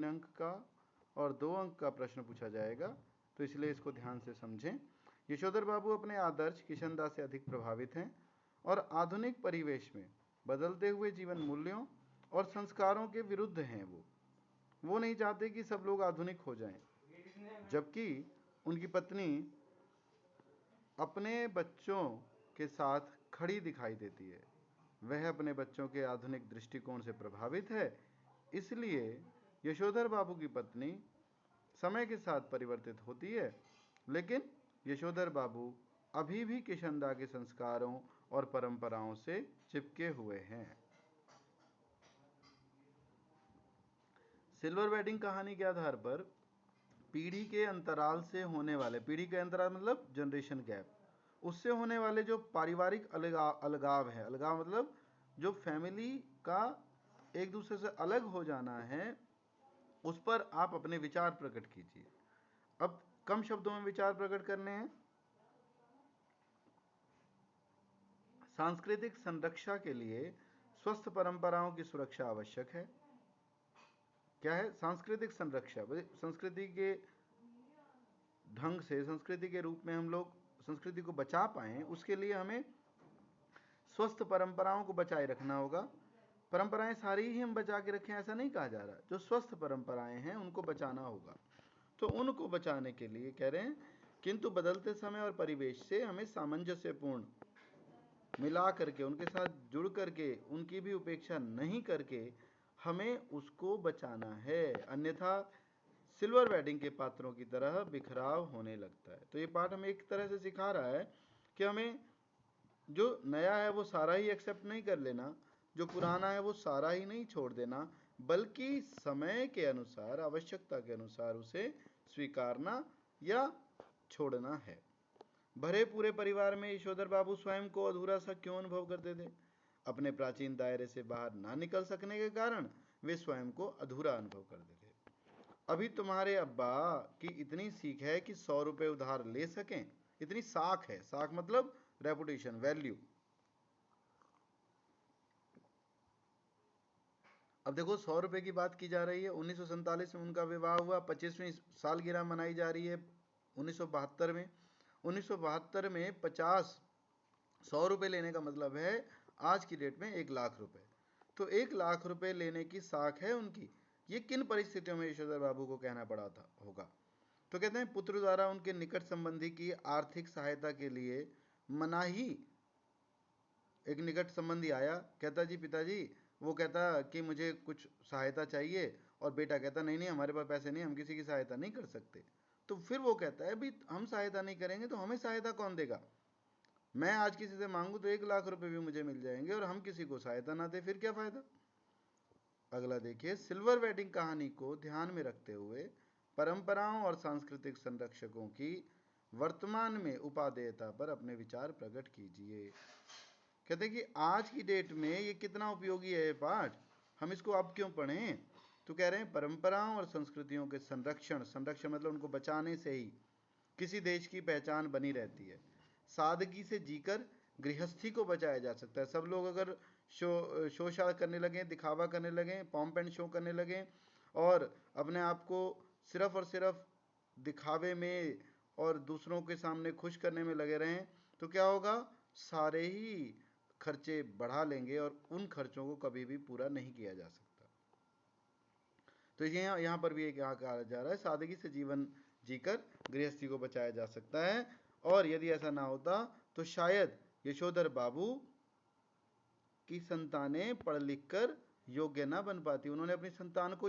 अंक का और 2 अंक का प्रश्न पूछा जाएगा, तो इसलिए इसको ध्यान से समझें। यशोधर बाबू अपने आदर्श किशनदास से अधिक प्रभावित हैं और आधुनिक परिवेश में बदलते हुए जीवन मूल्यों और संस्कारों के विरुद्ध हैं। वो नहीं चाहते कि सब लोग आधुनिक हो जाएं, जबकि उनकी पत्नी अपने बच्चों के साथ खड़ी दिखाई देती है। वह अपने बच्चों के आधुनिक दृष्टिकोण से प्रभावित है, इसलिए यशोधर बाबू की पत्नी समय के साथ परिवर्तित होती है, लेकिन यशोधर बाबू अभी भी किशनदा के संस्कारों और परंपराओं से चिपके हुए हैं। सिल्वर वेडिंग कहानी के आधार पर पीढ़ी के अंतराल से होने वाले, पीढ़ी के अंतराल मतलब जनरेशन गैप, उससे होने वाले जो पारिवारिक अलगाव है, अलगाव मतलब जो फैमिली का एक दूसरे से अलग हो जाना है, उस पर आप अपने विचार प्रकट कीजिए। अब कम शब्दों में विचार प्रकट करने हैं। सांस्कृतिक संरक्षा के लिए स्वस्थ परंपराओं की सुरक्षा आवश्यक है। क्या है सांस्कृतिक संरक्षा? संस्कृति के ढंग से, संस्कृति के रूप में हम लोग संस्कृति को बचा पाएं, उसके लिए हमें स्वस्थ परंपराओं को बचाए रखना होगा। परंपराएं सारी ही हम बचा के रखें ऐसा नहीं कहा जा रहा, जो स्वस्थ परंपराएं हैं उनको बचाना होगा। तो उनको बचाने के लिए कह रहे हैं, किंतु बदलते समय और परिवेश से हमें सामंजस्यपूर्ण मिला करके, उनके साथ जुड़ करके, उनकी भी उपेक्षा नहीं करके हमें उसको बचाना है, अन्यथा सिल्वर वेडिंग के पात्रों की तरह बिखराव होने लगता है। तो ये पाठ हमें एक तरह से सिखा रहा है कि हमें जो नया है वो सारा ही एक्सेप्ट नहीं कर लेना, जो पुराना है वो सारा ही नहीं छोड़ देना, बल्कि समय के अनुसार, आवश्यकता के अनुसार उसे स्वीकारना या छोड़ना है। भरे पूरे परिवार में यशोधर बाबू स्वयं को अधूरा सा क्यों अनुभव करते थे? अपने प्राचीन दायरे से बाहर ना निकल सकने के कारण वे स्वयं को अधूरा अनुभव करते थे। अभी तुम्हारे अब्बा की इतनी सीख है कि 100 रुपए उधार ले सकें, इतनी साख है, साख मतलब रेपुटेशन, वैल्यू। अब देखो 100 रुपए की बात की जा रही है। 1947 में उनका विवाह हुआ, 25वीं सालगिरह मनाई जा रही है 1972 में। 1972 में 100 रुपए लेने का मतलब है आज की डेट में 1 लाख रुपए। तो 1 लाख रुपए लेने की साख है उनकी। ये किन परिस्थितियों में यशोधर बाबू को कहना पड़ा था होगा? तो कहते हैं पुत्र द्वारा उनके निकट संबंधी की आर्थिक सहायता के लिए मनाही। एक निकट संबंधी आया, कहता जी पिताजी, वो कहता कि मुझे कुछ सहायता चाहिए, और बेटा कहता नहीं नहीं हमारे पास पैसे नहीं, हम किसी की सहायता नहीं कर सकते। तो फिर वो कहता है भी हम सहायता नहीं करेंगे तो हमें सहायता कौन देगा? मैं आज किसी से मांगू तो 1 लाख रुपए भी मुझे मिल जाएंगे और हम किसी को सहायता ना दे, फिर क्या फायदा? अगला देखिए, सिल्वर वेडिंग कहानी को ध्यान में रखते हुए परंपराओं और सांस्कृतिक संरक्षकों की वर्तमान में उपादेयता पर अपने विचार प्रकट कीजिए। कहते हैं कि आज की डेट में ये कितना उपयोगी है ये पाठ, हम इसको अब क्यों पढ़ें? तो कह रहे हैं परंपराओं और संस्कृतियों के संरक्षण, संरक्षण मतलब उनको बचाने से ही किसी देश की पहचान बनी रहती है। सादगी से जीकर गृहस्थी को बचाया जा सकता है। सब लोग अगर शोषा करने लगें, दिखावा करने लगें, पॉम्प एंड शो करने लगें और अपने आप को सिर्फ और सिर्फ दिखावे में और दूसरों के सामने खुश करने में लगे रहें, तो क्या होगा? सारे ही खर्चे बढ़ा लेंगे और उन खर्चों को कभी भी पूरा नहीं किया जा सकता। तो यहाँ पर भी एक कहा जा रहा है, सादगी से जीवन जीकर गृहस्थी को बचाया जा सकता है। और यदि ऐसा ना होता तो शायद यशोधर बाबू की संतानें पढ़ लिख कर योग्य ना बन पाती। उन्होंने अपनी संतान को